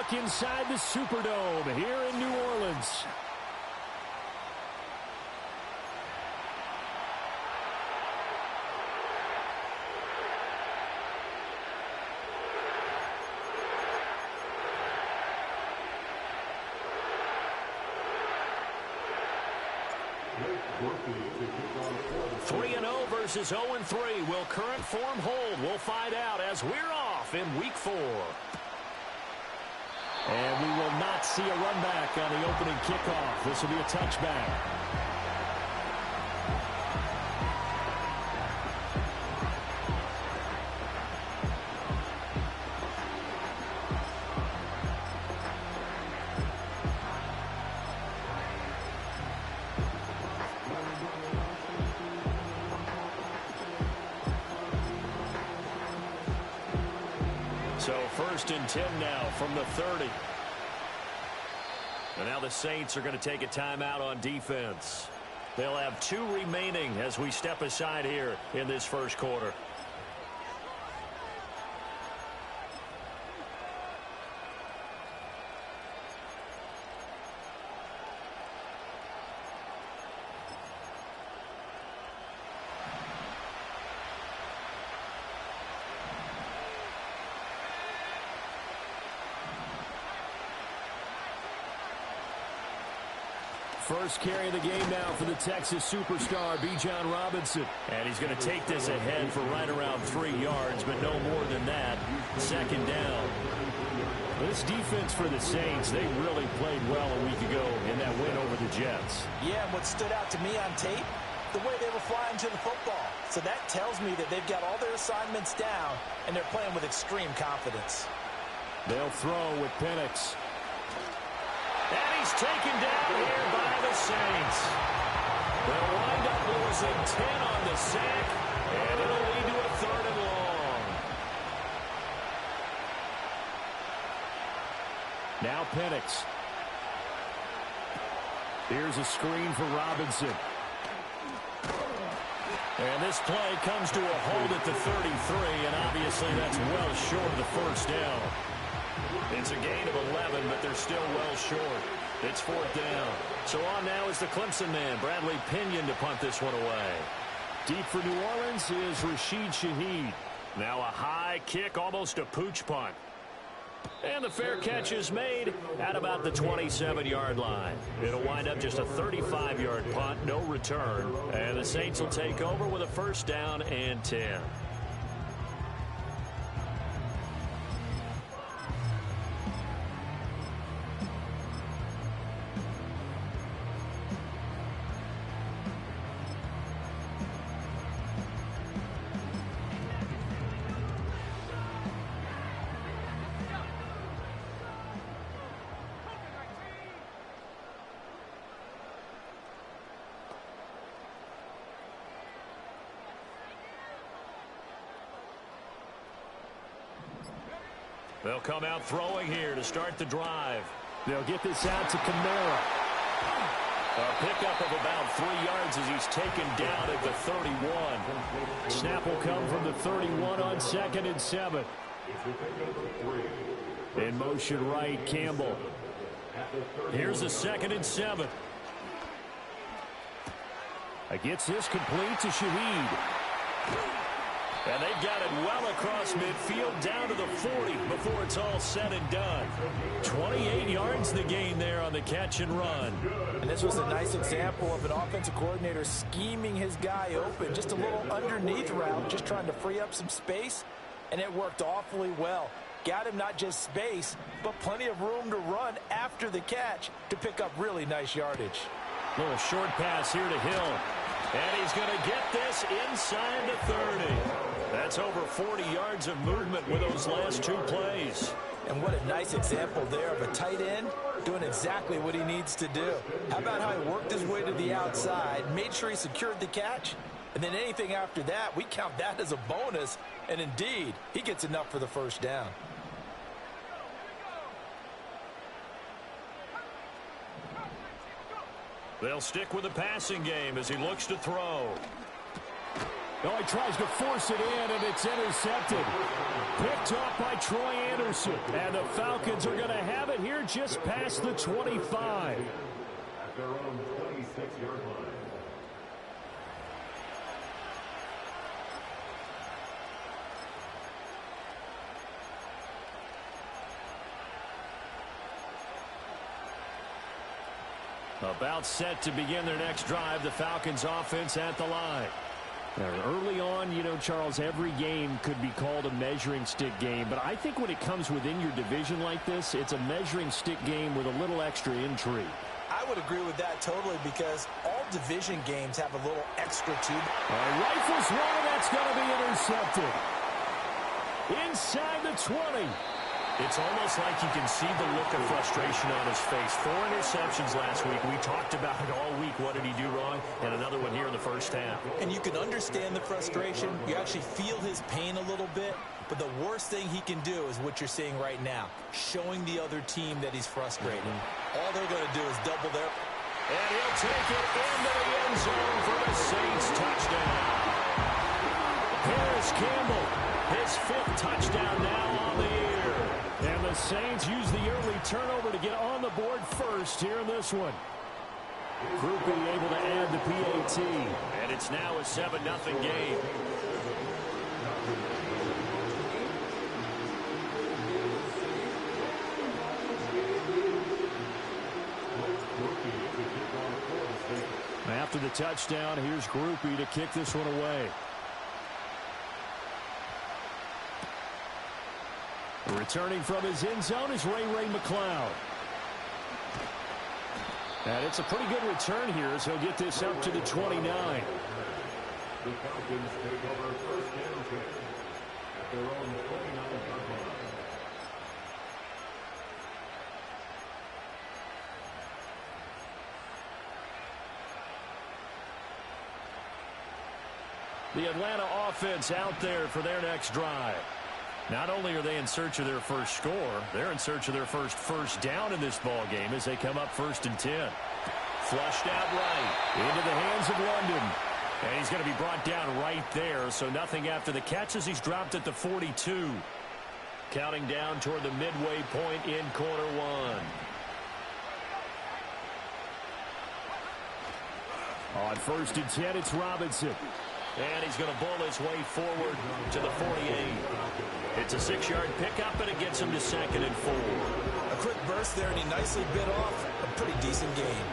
look inside the Superdome here in New Orleans. Three 3-0 versus 0-3. Will current form hold? We'll find out as we're off in Week 4. And we will not see a run back on the opening kickoff. This will be a touchback. So 1st and 10 now from the 30. And now the Saints are going to take a timeout on defense. They'll have 2 remaining as we step aside here in this first quarter. First carry of the game now for the Texas superstar, Bijan Robinson. And he's going to take this ahead for right around 3 yards, but no more than that. 2nd down. This defense for the Saints, they really played well a week ago in that win over the Jets. Yeah, and what stood out to me on tape, the way they were flying to the football. So that tells me that they've got all their assignments down, and they're playing with extreme confidence. They'll throw with Penix. And he's taken down here by the Saints. They'll wind up losing 10 on the sack, and it'll lead to a 3rd and long. Now Penix. Here's a screen for Robinson. And this play comes to a hold at the 33, and obviously that's well short of the 1st down. It's a gain of 11, but they're still well short. It's 4th down. So on now is the Clemson man, Bradley Pinion, to punt this one away. Deep for New Orleans is Rashid Shaheed. Now a high kick, almost a pooch punt. And the fair catch is made at about the 27-yard line. It'll wind up just a 35-yard punt, no return. And the Saints will take over with a 1st down and 10. They'll come out throwing here to start the drive. They'll get this out to Kamara. A pickup of about 3 yards as he's taken down at the 31. Snap will come from the 31 on 2nd and 7. In motion right, Campbell. Here's the 2nd and 7. Gets this complete to Shaheed. And they've got it well across midfield down to the 40 before it's all said and done. 28 yards the gain there on the catch and run. And this was a nice example of an offensive coordinator scheming his guy open. Just a little underneath route, just trying to free up some space. And it worked awfully well. Got him not just space, but plenty of room to run after the catch to pick up really nice yardage. Little short pass here to Hill. And he's going to get this inside the 30. That's over 40 yards of movement with those last 2 plays. And what a nice example there of a tight end doing exactly what he needs to do. How about how he worked his way to the outside, made sure he secured the catch, and then anything after that, we count that as a bonus. And indeed, he gets enough for the 1st down. They'll stick with the passing game as he looks to throw. Oh, he tries to force it in, and it's intercepted. Picked up by Troy Anderson. And the Falcons are going to have just past the 25. At their own 26-yard line. About set to begin their next drive, the Falcons offense at the line. Now, early on, you know, Charles, every game could be called a measuring stick game, but I think when it comes within your division like this, it's a measuring stick game with a little extra intrigue. I would agree with that totally because all division games have a little extra to them. Rifles one, and that's going to be intercepted. Inside the 20. It's almost like you can see the look of frustration on his face. 4 interceptions last week. We talked about it all week. What did he do wrong? And another one here in the first half. And you can understand the frustration. You actually feel his pain a little bit. But the worst thing he can do is what you're seeing right now, showing the other team that he's frustrated. All they're going to do is double their... And he'll take it into the end zone for the Saints touchdown. Harris Campbell, his 5th touchdown now on the year. And the Saints use the early turnover to get on the board first here in this one. Groupie able to add the PAT. And it's now a 7-0 game. After the touchdown, here's Groupie to kick this one away. Returning from his end zone is Ray McCloud. And it's a pretty good return here as he'll get this up to the 29. The Falcons take over first down kick at their own 29-yard line. The Atlanta offense out there for their next drive. Not only are they in search of their first score, they're in search of their first down in this ball game as they come up 1st and 10. Flushed out right into the hands of London. And he's going to be brought down right there, so nothing after the catch as he's dropped at the 42. Counting down toward the midway point in quarter 1. On 1st and 10, it's Robinson. And he's going to bull his way forward to the 48. It's a 6-yard pickup, and it gets him to 2nd and 4. A quick burst there, and he nicely bit off a pretty decent game.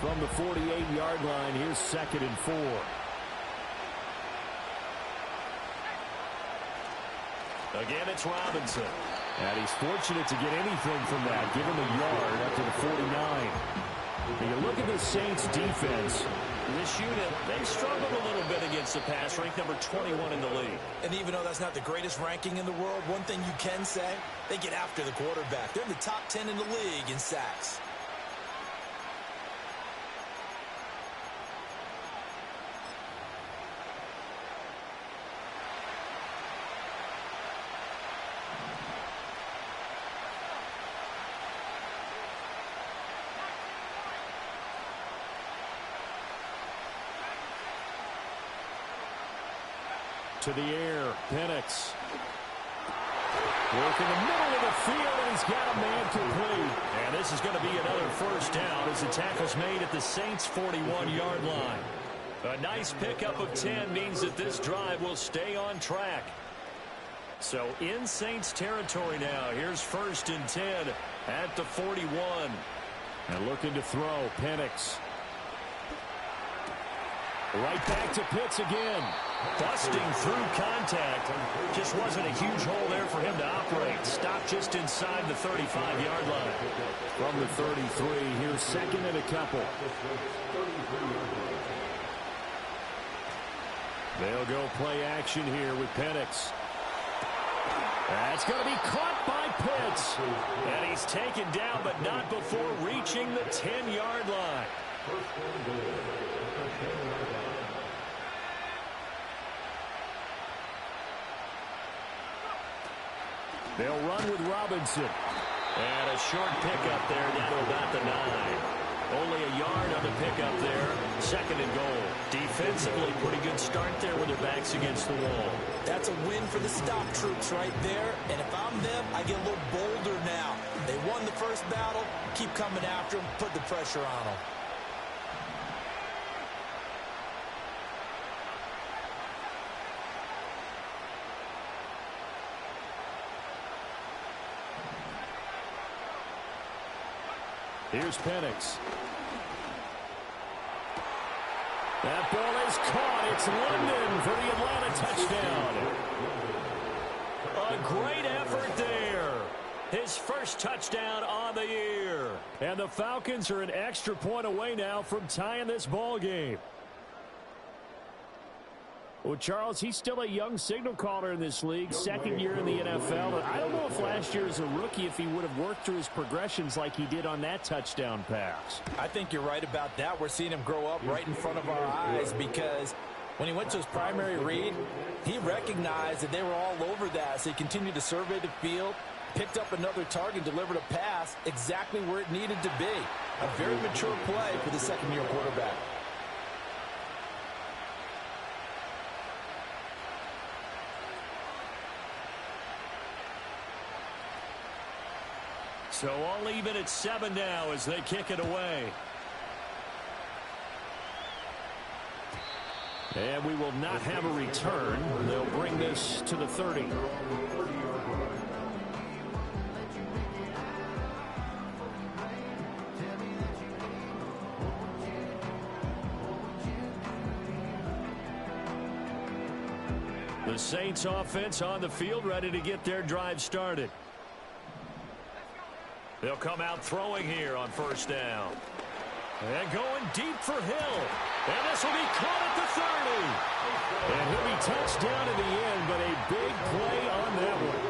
From the 48-yard line, here's 2nd and 4. Again, it's Robinson. And he's fortunate to get anything from that, give him a yard up to the 49. When you look at the Saints defense, this unit, they struggled a little bit against the pass, ranked number 21 in the league. And even though that's not the greatest ranking in the world, one thing you can say, they get after the quarterback. They're in the top 10 in the league in sacks. To the air, Penix. Work in the middle of the field, and he's got a man complete. And this is going to be another first down as the tackle's made at the Saints' 41-yard line. A nice pickup of 10 means that this drive will stay on track. So in Saints territory now, here's 1st and 10 at the 41. And looking to throw, Penix. Right back to Pitts again. Busting through contact. Just wasn't a huge hole there for him to operate. Stopped just inside the 35-yard line. From the 33, here's 2nd and a couple. They'll go play action here with Penix. That's going to be caught by Pitts. And he's taken down, but not before reaching the 10-yard line. They'll run with Robinson. And a short pickup there down to about the 9. Only a yard on the pickup there. Second and goal. Defensively, pretty good start there with their backs against the wall. That's a win for the stop troops right there. And if I'm them, I get a little bolder now. They won the first battle. Keep coming after them. Put the pressure on them. Here's Penix. That ball is caught. It's London for the Atlanta touchdown. A great effort there. His first touchdown on the year. And the Falcons are an extra point away now from tying this ball game. Well, Charles, he's still a young signal caller in this league, second year in the NFL. But I don't know if last year as a rookie, if he would have worked through his progressions like he did on that touchdown pass. I think you're right about that. We're seeing him grow up right in front of our eyes because when he went to his primary read, he recognized that they were all over that. So he continued to survey the field, picked up another target, delivered a pass exactly where it needed to be. A very mature play for the second-year quarterback. So all even at 7 now as they kick it away. And we will not have a return. They'll bring this to the 30. The Saints offense on the field, ready to get their drive started. They'll come out throwing here on first down. And going deep for Hill. And this will be caught at the 30. And he'll be touched down in the end, but a big play on that one.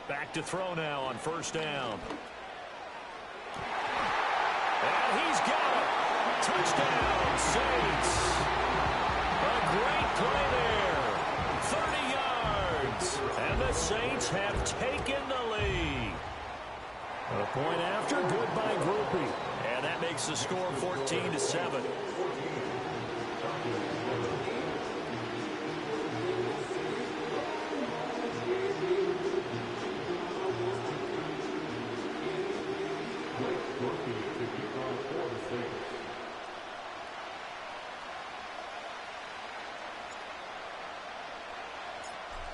Back to throw now on first down. And he's got it. Touchdown, Saints. A great play there. 30 yards. And the Saints have taken the lead. A point after, good by Groupie. And that makes the score 14-7.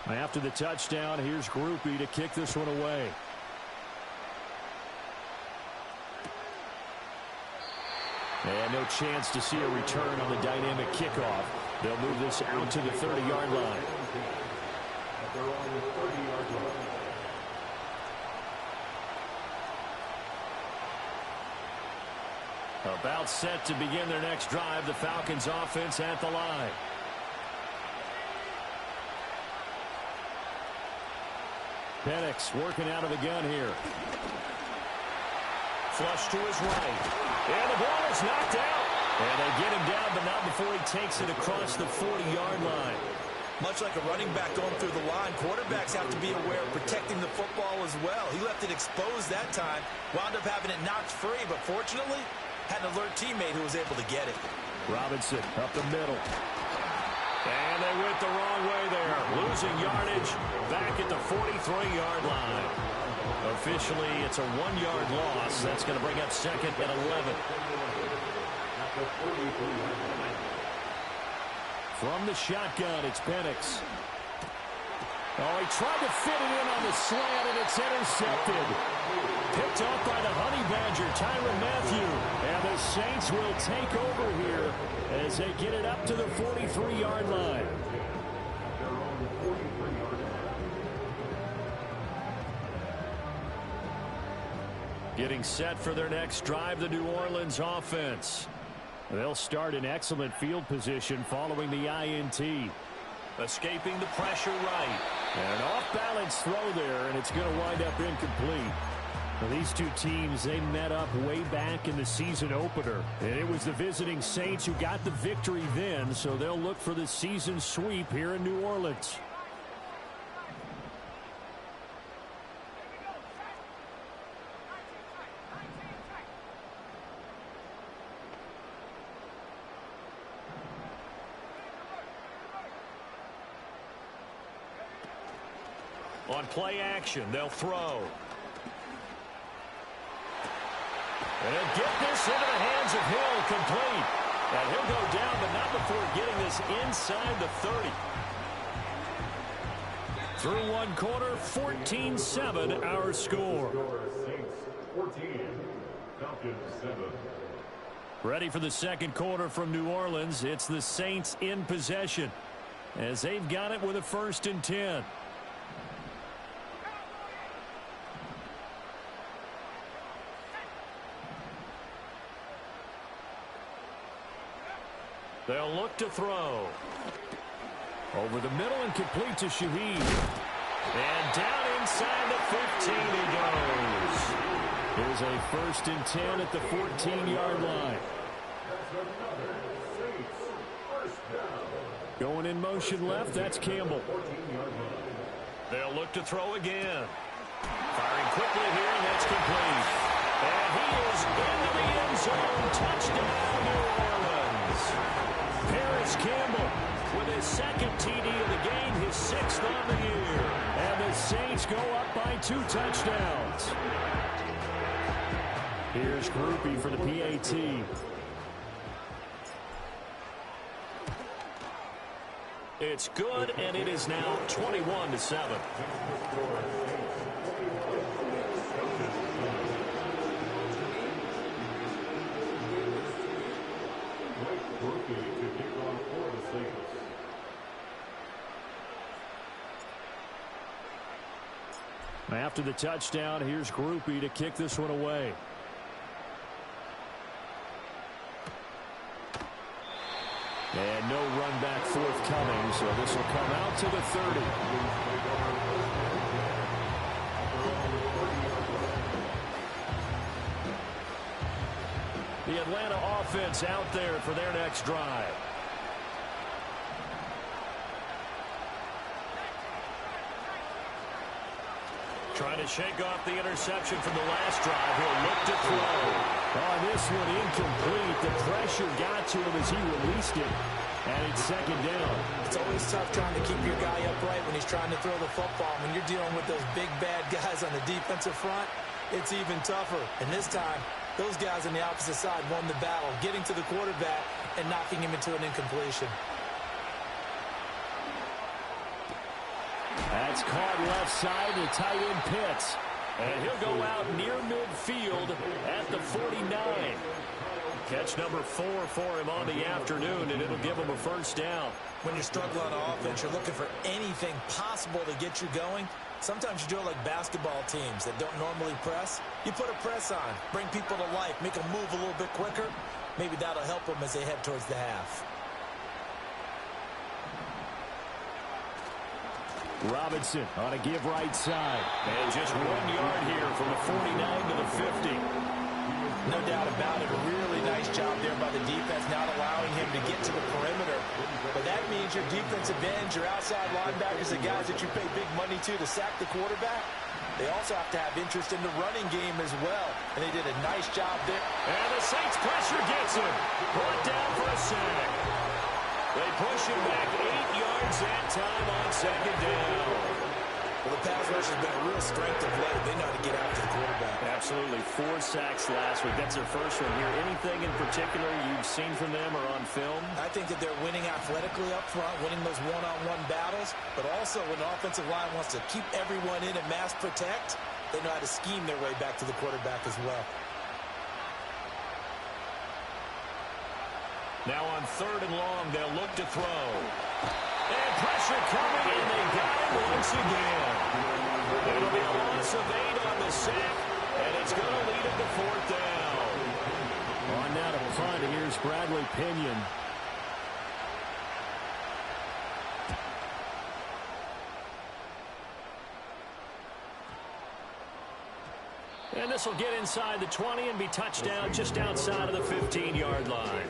After the touchdown, here's Groupie to kick this one away. And no chance to see a return on the dynamic kickoff. They'll move this out to the 30-yard line. About set to begin their next drive, the Falcons offense at the line. Penix working out of the gun here. Flush to his right. And the ball is knocked out. And they get him down, but not before he takes it across the 40-yard line. Much like a running back going through the line, quarterbacks have to be aware of protecting the football as well. He left it exposed that time, wound up having it knocked free, but fortunately, had an alert teammate who was able to get it. Robinson up the middle. And they went the wrong way there. Losing yardage back at the 43-yard line. Officially, it's a 1-yard loss. That's going to bring up second and 11. From the shotgun, it's Penix. Oh, he tried to fit it in on the slant, and it's intercepted. Picked up by the Honey Badger, Tyrann Mathieu. And the Saints will take over here as they get it up to the 43-yard line. Getting set for their next drive, the New Orleans offense. They'll start in excellent field position following the INT. Escaping the pressure right. And an off-balance throw there, and it's going to wind up incomplete. Well, these two teams, they met up way back in the season opener. And it was the visiting Saints who got the victory then, so they'll look for the season sweep here in New Orleans. On play action, they'll throw. And he'll get this into the hands of Hill, complete. And he'll go down, but not before getting this inside the 30. Through one quarter, 14-7 our score. Saints 14, Falcons 7. Ready for the second quarter from New Orleans. It's the Saints in possession as they've got it with a 1st and 10. They'll look to throw. Over the middle and complete to Shaheed. And down inside the 15 he goes. Here's a 1st and 10 at the 14-yard line. Going in motion left, that's Campbell. They'll look to throw again. Firing quickly here, and that's complete. And he is into the end zone. Touchdown, New Orleans. Paris Campbell with his 2nd TD of the game, his 6th on the year. And the Saints go up by 2 touchdowns. Here's Groupie for the PAT. It's good, and it is now 21-7. After the touchdown, here's Groupie to kick this one away. And no run back forthcoming, so this will come out to the 30. The Atlanta offense out there for their next drive. Trying to shake off the interception from the last drive. He'll look to throw. On this one, incomplete. The pressure got to him as he released it. And it's 2nd down. It's always tough trying to keep your guy upright when he's trying to throw the football. When you're dealing with those big, bad guys on the defensive front, it's even tougher. And this time, those guys on the opposite side won the battle, getting to the quarterback and knocking him into an incompletion. That's caught left side to tight end Pitts. And he'll go out near midfield at the 49. Catch number 4 for him on the afternoon, and it'll give him a 1st down. When you're struggling on offense, you're looking for anything possible to get you going. Sometimes you do it like basketball teams that don't normally press. You put a press on, bring people to life, make them move a little bit quicker. Maybe that'll help them as they head towards the half. Robinson on a give right side. And just 1 yard here from the 49 to the 50. No doubt about it. A really nice job there by the defense, not allowing him to get to the perimeter. But that means your defensive ends, your outside linebackers, the guys that you pay big money to sack the quarterback, they also have to have interest in the running game as well. And they did a nice job there. And the Saints pressure gets him. Brought down for a sack. They push him back 8 yards that time on 2nd down. Well, the pass rush has been a real strength of late. They know how to get after the quarterback. Absolutely. 4 sacks last week. That's their first one here. Anything in particular you've seen from them or on film? I think that they're winning athletically up front, winning those one-on-one battles. But also when the offensive line wants to keep everyone in and mass protect, they know how to scheme their way back to the quarterback as well. Now on 3rd and long, they'll look to throw. And pressure coming, and they got him once again. It'll be a loss of 8 on the sack, and it's going to lead him to 4th down. On now to punt, here's Bradley Pinion. And the This will get inside the 20 and be touched down just outside of the 15-yard line.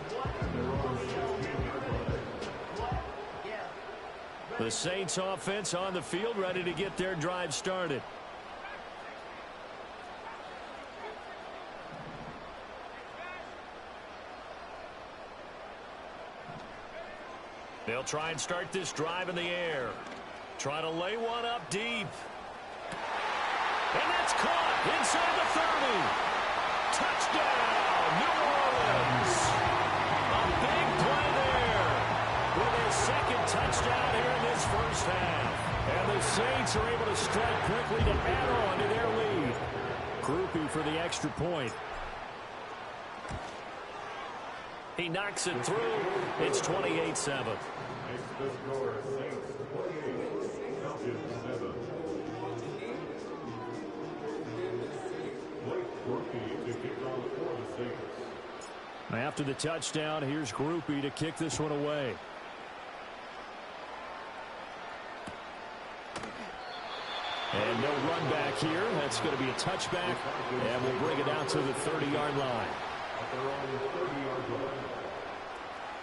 The Saints offense on the field, ready to get their drive started. They'll try and start this drive in the air. Try to lay one up deep. And that's caught inside the 30. Touchdown, New Orleans. A big play there with a second touchdown here in this first half. And the Saints are able to strike quickly to add on to their lead. Groupie for the extra point. He knocks it through. It's 28-7. After the touchdown, here's Groupie to kick this one away. And no run back here. That's going to be a touchback. And we'll bring it out to the 30-yard line.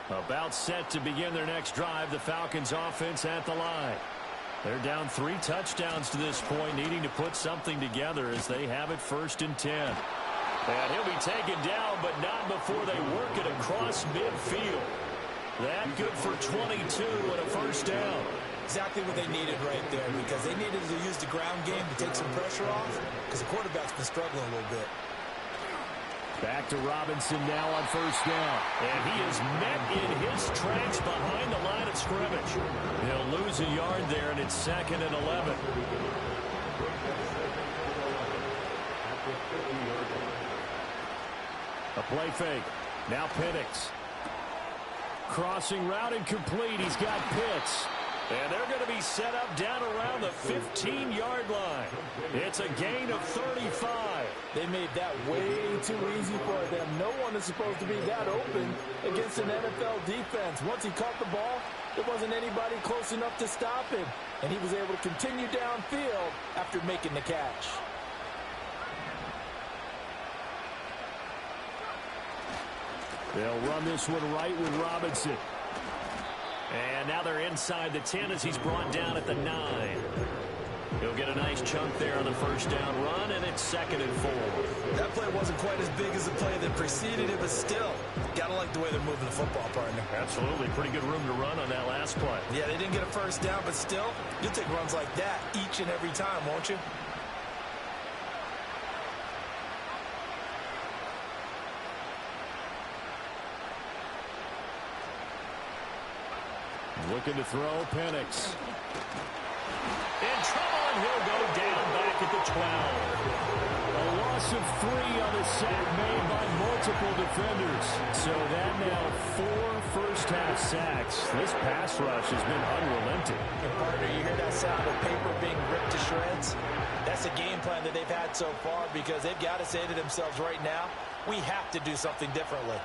About set to begin their next drive. The Falcons offense at the line. They're down 3 touchdowns to this point, needing to put something together as they have it 1st and 10. And he'll be taken down, but not before they work it across midfield. That good for 22 and a first down. Exactly what they needed right there, because they needed to use the ground game to take some pressure off, because the quarterback's been struggling a little bit. Back to Robinson now on first down. And he is met in his tracks behind the line of scrimmage. He'll lose a yard there, and it's 2nd and 11. A play fake. Now Penix. Crossing route incomplete. He's got Pitts. And they're going to be set up down around the 15-yard line. It's a gain of 35. They made that way too easy for them. No one is supposed to be that open against an NFL defense. Once he caught the ball, there wasn't anybody close enough to stop him. And he was able to continue downfield after making the catch. They'll run this one right with Robinson. And now they're inside the 10 as he's brought down at the 9. He'll get a nice chunk there on the first down run, and it's 2nd and 4. That play wasn't quite as big as the play that preceded it, but still, gotta like the way they're moving the football, partner. Absolutely. Pretty good room to run on that last play. Yeah, they didn't get a first down, but still, you'll take runs like that each and every time, won't you? Looking to throw, Penix. In trouble, and he'll go down back at the 12. A loss of 3 on the sack made by multiple defenders. So that now 4 first-half sacks. This pass rush has been unrelenting. And partner, you hear that sound of paper being ripped to shreds? That's the game plan that they've had so far, because they've got to say to themselves right now, we have to do something differently.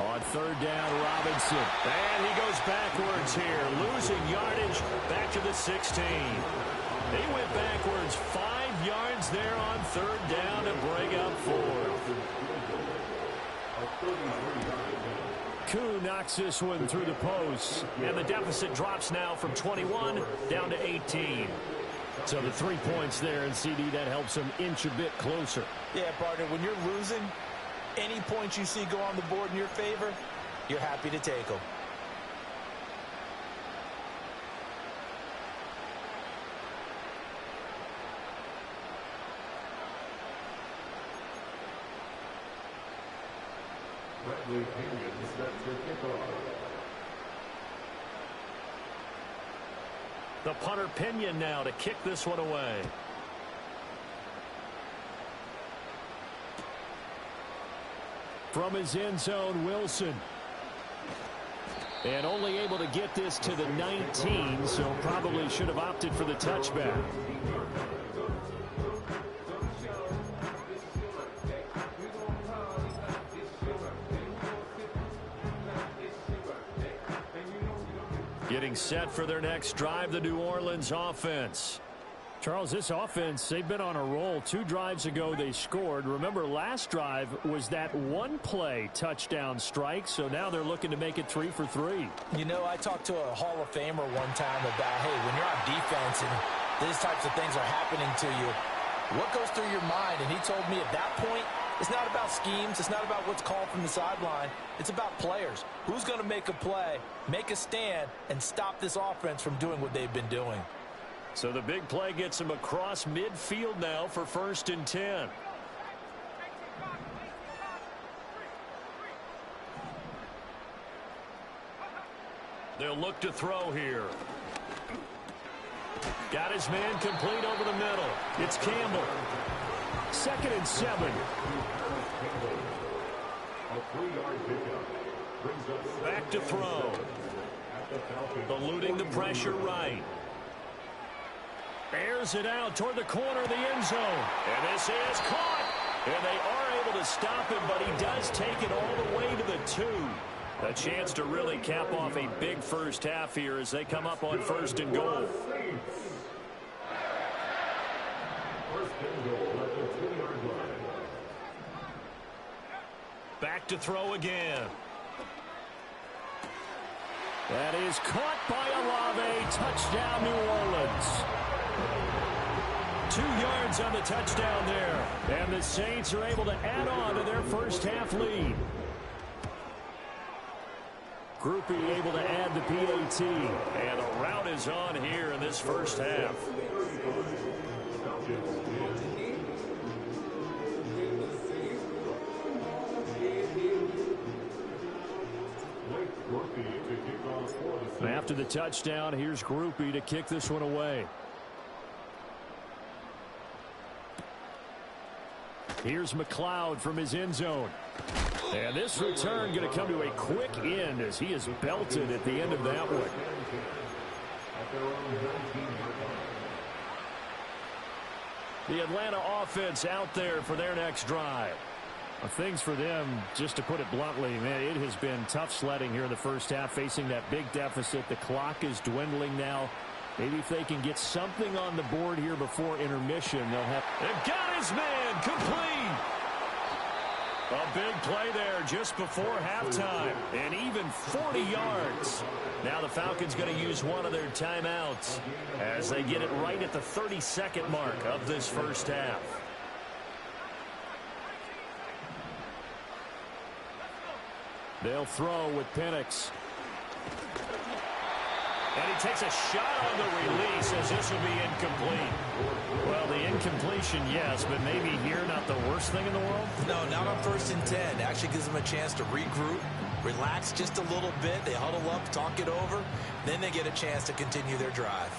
On third down, Robinson. And he goes backwards here, losing yardage back to the 16. He went backwards 5 yards there on third down to bring up 4. Koo knocks this one through the post. And the deficit drops now from 21 down to 18. So the 3 points there, and CD, that helps them inch a bit closer. Yeah, partner, when you're losing, any points you see go on the board in your favor, you're happy to take them. The punter Pinion now to kick this one away. From his end zone, Wilson. And only able to get this to the 19, so probably should have opted for the touchback. Getting set for their next drive, the New Orleans offense. Charles, this offense, they've been on a roll. 2 drives ago, they scored. Remember, last drive was that one-play touchdown strike, so now they're looking to make it 3 for 3. You know, I talked to a Hall of Famer one time about, hey, when you're on defense and these types of things are happening to you, what goes through your mind? And he told me at that point, it's not about schemes. It's not about what's called from the sideline. It's about players. Who's going to make a play, make a stand, and stop this offense from doing what they've been doing? So the big play gets him across midfield now for 1st and 10. They'll look to throw here. Got his man complete over the middle. It's Campbell. 2nd and 7. Back to throw. Eluding the pressure right. Airs it out toward the corner of the end zone. And this is caught. And they are able to stop him, but he does take it all the way to the 2. A chance to really cap off a big first half here as they come up on 1st and goal. Back to throw again. That is caught by Olave. Touchdown, New Orleans. 2 yards on the touchdown there. And the Saints are able to add on to their first half lead. Groupie able to add the PAT. And the route is on here in this first half. After the touchdown, here's Groupie to kick this one away. Here's McLeod from his end zone. And this return going to come to a quick end as he is belted at the end of that one. The Atlanta offense out there for their next drive. Things for them, just to put it bluntly, man, it has been tough sledding here in the first half, facing that big deficit. The clock is dwindling now. Maybe if they can get something on the board here before intermission, they'll have... They've got his man complete. A big play there just before halftime, and even 40 yards. Now the Falcons going to use one of their timeouts as they get it right at the 32nd mark of this first half. They'll throw with Penix. And he takes a shot on the release as this will be incomplete. Well, the incompletion, yes, but maybe here not the worst thing in the world? No, not on 1st and 10. Actually gives them a chance to regroup, relax just a little bit. They huddle up, talk it over. Then they get a chance to continue their drive.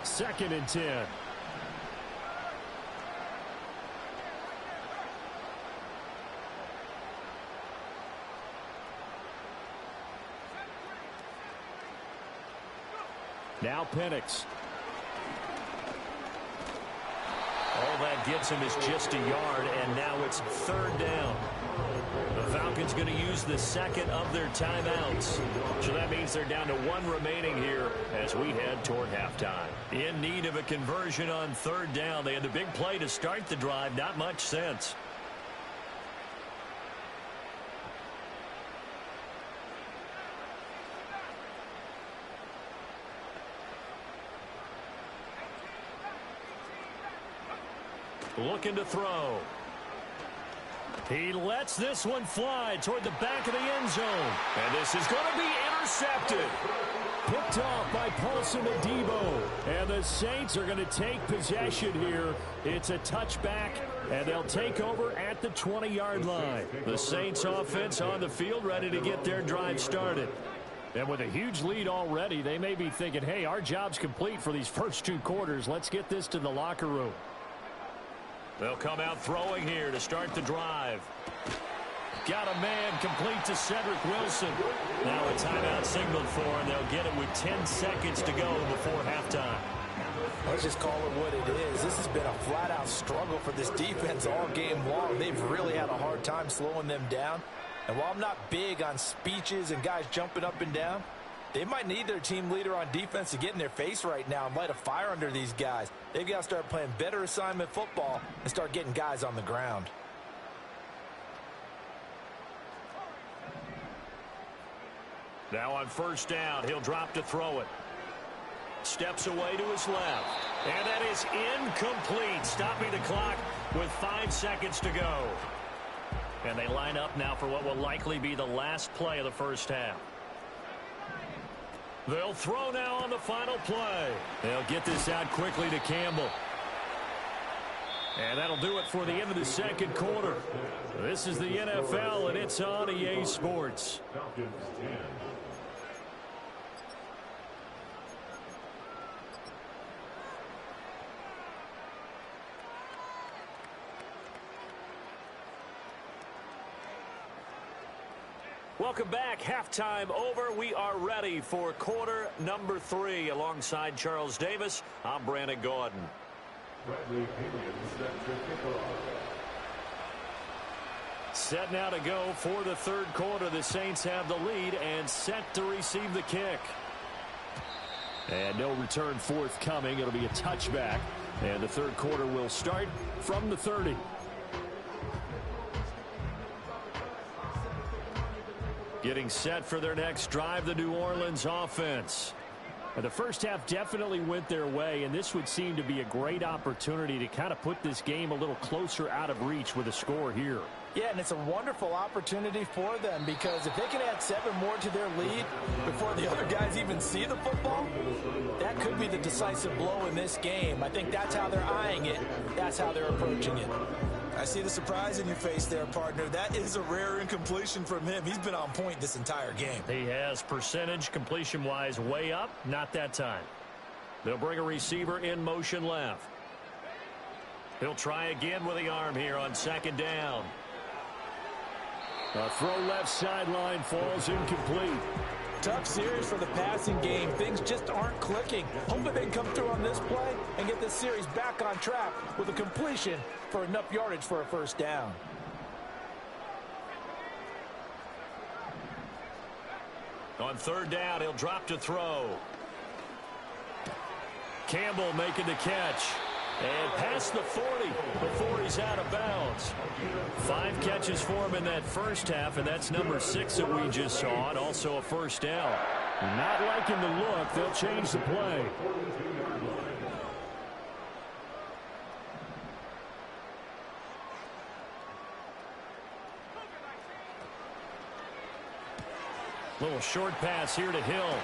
2nd and 10. Now Penix. All that gets him is just a yard, and now it's 3rd down. The Falcons going to use the 2nd of their timeouts. So that means they're down to 1 remaining here as we head toward halftime. In need of a conversion on 3rd down. They had the big play to start the drive. Not much sense. Looking to throw. He lets this one fly toward the back of the end zone. And this is going to be intercepted. Picked off by Paulson Adebo. And the Saints are going to take possession here. It's a touchback, and they'll take over at the 20-yard line. The Saints offense on the field ready to get their drive started. And with a huge lead already, they may be thinking, hey, our job's complete for these first 2 quarters. Let's get this to the locker room. They'll come out throwing here to start the drive. Got a man complete to Cedric Wilson. Now a timeout signaled for, and they'll get it with 10 seconds to go before halftime. Let's just call it what it is. This has been a flat-out struggle for this defense all game long. They've really had a hard time slowing them down. And while I'm not big on speeches and guys jumping up and down, They might need their team leader on defense to get in their face right now and light a fire under these guys. They've got to start playing better assignment football and start getting guys on the ground. Now on first down, he'll drop to throw it. Steps away to his left. And that is incomplete, stopping the clock with 5 seconds to go. And they line up now for what will likely be the last play of the first half. They'll throw now on the final play. They'll get this out quickly to Campbell. And that'll do it for the end of the second quarter. This is the NFL, and it's on EA Sports. Welcome back. Halftime over. We are ready for quarter number 3. Alongside Charles Davis, I'm Brandon Gordon. Set now to go for the third quarter. The Saints have the lead and set to receive the kick. And no return forthcoming. It'll be a touchback. And the third quarter will start from the 30. Getting set for their next drive, the New Orleans offense. The first half definitely went their way, and this would seem to be a great opportunity to kind of put this game a little closer out of reach with a score here. Yeah, and it's a wonderful opportunity for them because if they can add 7 more to their lead before the other guys even see the football, that could be the decisive blow in this game. I think that's how they're eyeing it. That's how they're approaching it. I see the surprise in your face there, partner. That is a rare incompletion from him. He's been on point this entire game. He has percentage completion-wise way up. Not that time. They'll bring a receiver in motion left. He'll try again with the arm here on second down. A throw left sideline falls incomplete. Tough series for the passing game. Things just aren't clicking. Hoping they can come through on this play and get this series back on track with a completion for enough yardage for a first down. On third down, he'll drop to throw. Campbell making the catch. And past the 40 before he's out of bounds. 5 catches for him in that first half, and that's number 6 that we just saw, and also a first down. Not liking the look. They'll change the play. Little short pass here to Hill.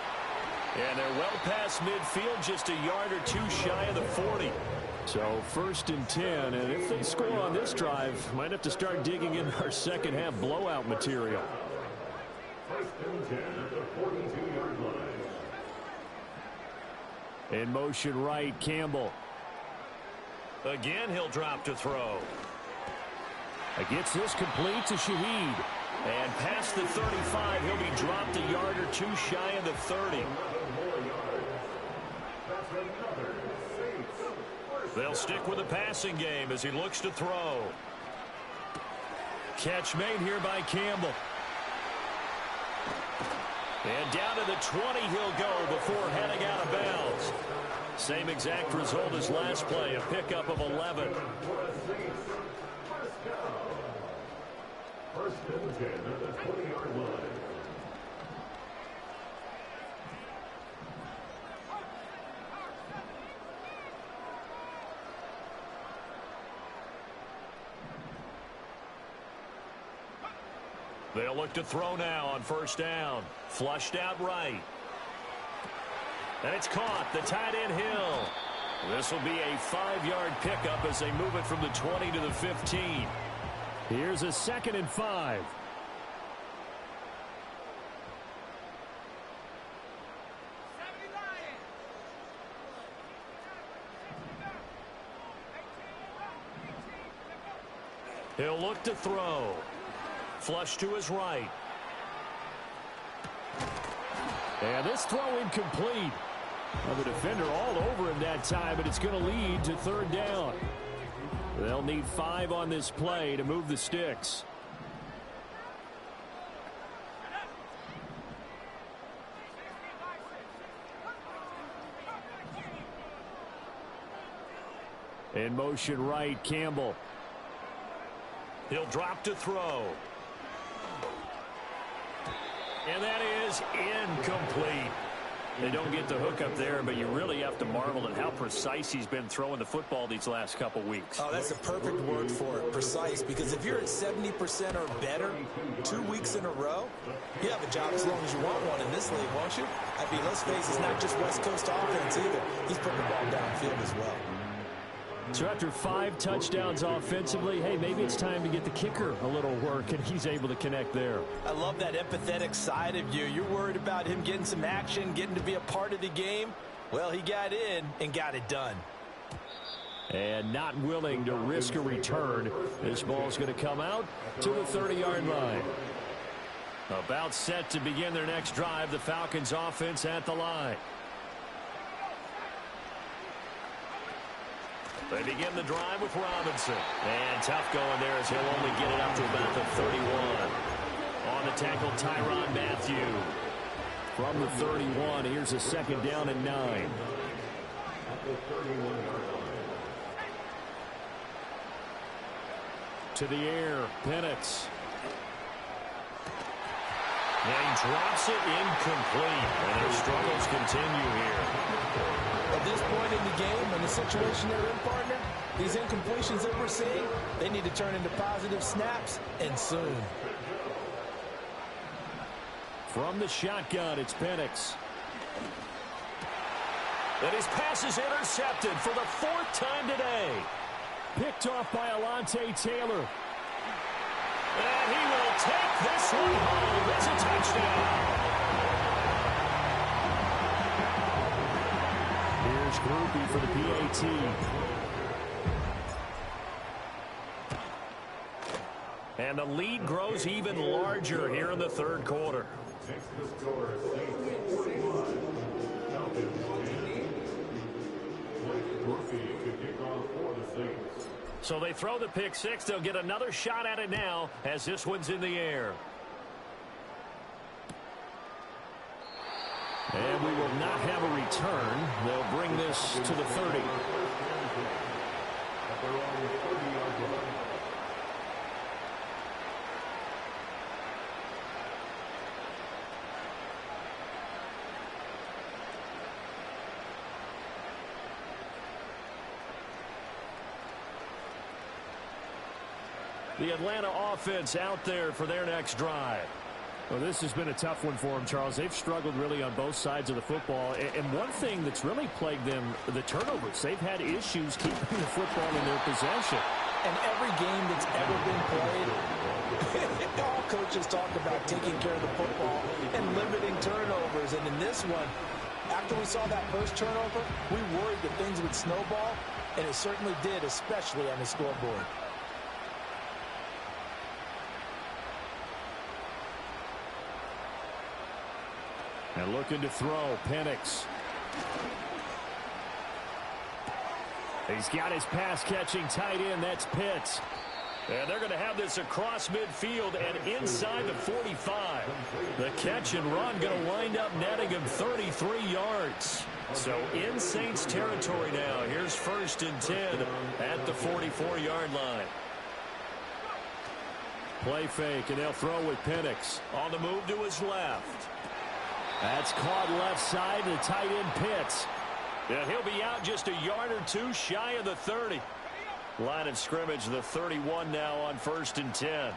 And they're well past midfield, just a yard or 2 shy of the 40. So first and 10, and if they score on this drive, might have to start digging in our second half blowout material. First and 10 at the 42-yard line. In motion right, Campbell. Again, he'll drop to throw. Gets this complete to Shaheed. And past the 35, he'll be dropped a yard or 2 shy of the 30. They'll stick with the passing game as he looks to throw. Catch made here by Campbell. And down to the 20 he'll go before heading out of bounds. Same exact result as last play, a pickup of 11. First and 10 at the 20-yard line. They'll look to throw now on first down. Flushed out right. And it's caught. The tight end Hill. This will be a 5-yard pickup as they move it from the 20 to the 15. Here's a 2nd and 5. He'll look to throw. Flush to his right. And this throw incomplete. Well, the defender all over him that time, but it's going to lead to third down. They'll need 5 on this play to move the sticks. In motion right, Campbell. He'll drop to throw. And that is incomplete. They don't get the hook up there, but you really have to marvel at how precise he's been throwing the football these last couple weeks. Oh, that's a perfect word for it, precise, because if you're at 70% or better 2 weeks in a row, you have a job as long as you want one in this league, won't you? I mean, let's face it, it's not just West Coast offense either. He's putting the ball downfield as well. So after 5 touchdowns offensively, hey, maybe it's time to get the kicker a little work, and he's able to connect there. I love that empathetic side of you. You're worried about him getting some action, getting to be a part of the game. Well, he got in and got it done. And not willing to risk a return. This ball's going to come out to the 30-yard line. About set to begin their next drive, the Falcons offense at the line. They begin the drive with Robinson. And tough going there as he'll only get it up to about the 31. On the tackle, Tyrann Mathieu. From the 31, here's a second down and 9. To the air, Penix. And he drops it incomplete. And their struggles continue here. At this point in the game, in the situation they're in, partner, these incompletions that we're seeing, they need to turn into positive snaps, and soon. From the shotgun, it's Penix. And his pass is intercepted for the 4th time today. Picked off by Alontae Taylor. And he will take this one home. It's a touchdown. Here's Groupie for the PAT. And the lead grows even larger here in the 3rd quarter. So they throw the pick 6. They'll get another shot at it now as this one's in the air. And we will not have a return. They'll bring this to the 30. The Atlanta offense out there for their next drive. Well, this has been a tough one for them, Charles. They've struggled really on both sides of the football. And one thing that's really plagued them, the turnovers. They've had issues keeping the football in their possession. And every game that's ever been played, all coaches talk about taking care of the football and limiting turnovers. And in this one, after we saw that first turnover, we worried that things would snowball, and it certainly did, especially on the scoreboard. And looking to throw, Penix. He's got his pass-catching tight end. That's Pitts. And they're going to have this across midfield and inside the 45. The catch and run going to wind up netting him 33 yards. So in Saints territory now. Here's 1st and 10 at the 44-yard line. Play fake, and they'll throw with Penix. On the move to his left. That's caught left side to the tight end Pitts. Yeah, he'll be out just a yard or 2 shy of the 30. Line of scrimmage, the 31 now on 1st and 10.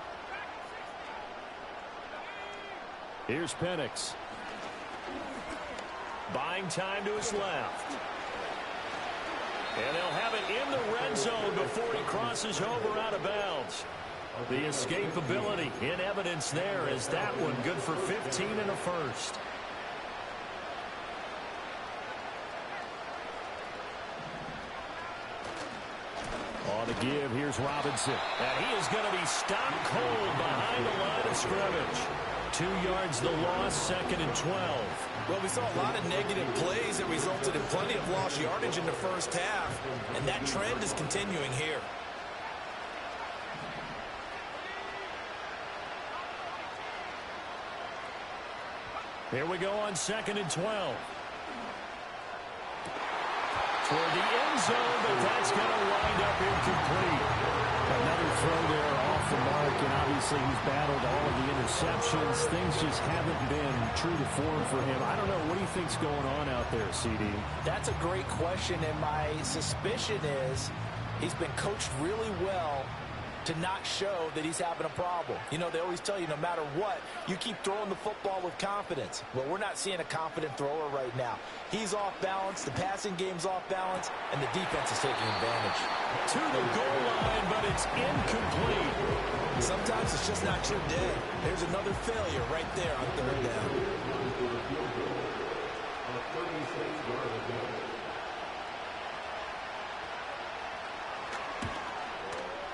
Here's Penix. Buying time to his left. And they'll have it in the red zone before he crosses over out of bounds. The escapability in evidence there is that one good for 15 and a first. On the give, here's Robinson. And he is going to be stopped cold behind the line of scrimmage. 2 yards the loss, 2nd and 12. Well, we saw a lot of negative plays that resulted in plenty of lost yardage in the first half, and that trend is continuing here. Here we go on 2nd and 12. for the end zone, but that's going to wind up incomplete. Another throw there off the mark, and obviously he's battled all of the interceptions. Things just haven't been true to form for him. I don't know. What do you think's going on out there, CD? That's a great question, and my suspicion is he's been coached really well to not show that he's having a problem. You know, they always tell you no matter what, you keep throwing the football with confidence. Well, we're not seeing a confident thrower right now. He's off balance, the passing game's off balance, and the defense is taking advantage. To the goal line, but it's incomplete. Sometimes it's just not your day. There's another failure right there on third down.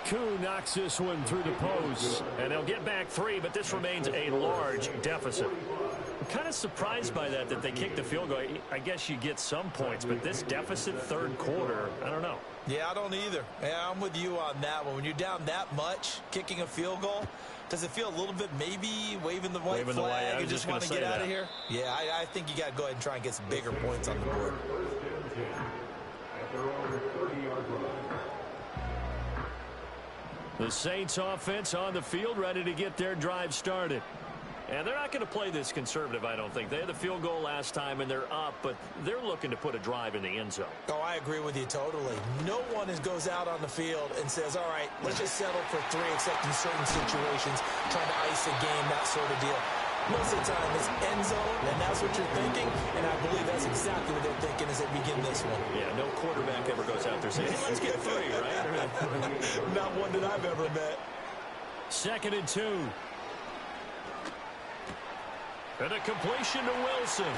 Koo knocks this one through the post, and they'll get back 3, but this remains a large deficit. I'm kind of surprised by that they kicked the field goal. I guess you get some points, but this deficit third quarter, I don't know. Yeah, I don't either. Yeah, I'm with you on that one. When you're down that much, kicking a field goal, does it feel a little bit maybe waving the white flag and just want to get out of here? Yeah, I think you got to go ahead and try and get some bigger points on the board. At their own 30-yard line. The Saints offense on the field, ready to get their drive started. And they're not going to play this conservative, I don't think. They had the field goal last time, and they're up, but they're looking to put a drive in the end zone. Oh, I agree with you totally. No one goes out on the field and says, all right, let's just settle for 3, except in certain situations, trying to ice a game, that sort of deal. Most of the time, it's end zone, and that's what you're thinking, and I believe that's exactly what they're thinking as they begin this one. Yeah, no quarterback ever goes out there saying, hey, let's get 3, right? Not one that I've ever met. 2nd and 2. And a completion to Wilson.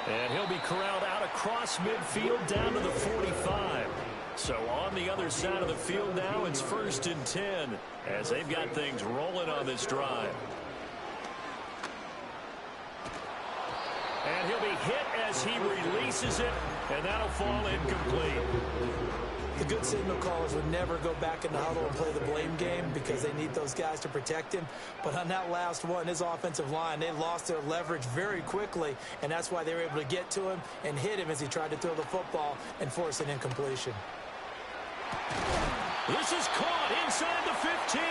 And he'll be corralled out across midfield down to the 45. So on the other side of the field now, it's 1st and 10 as they've got things rolling on this drive. And he'll be hit as he releases it, and that'll fall incomplete. The good signal callers would never go back in the huddle and play the blame game because they need those guys to protect him. But on that last one, his offensive line, they lost their leverage very quickly, and that's why they were able to get to him and hit him as he tried to throw the football and force an incompletion. This is caught inside the 15.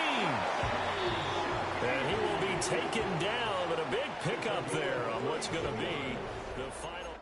And he will be taken down, but a big pickup there on what's going to be the final.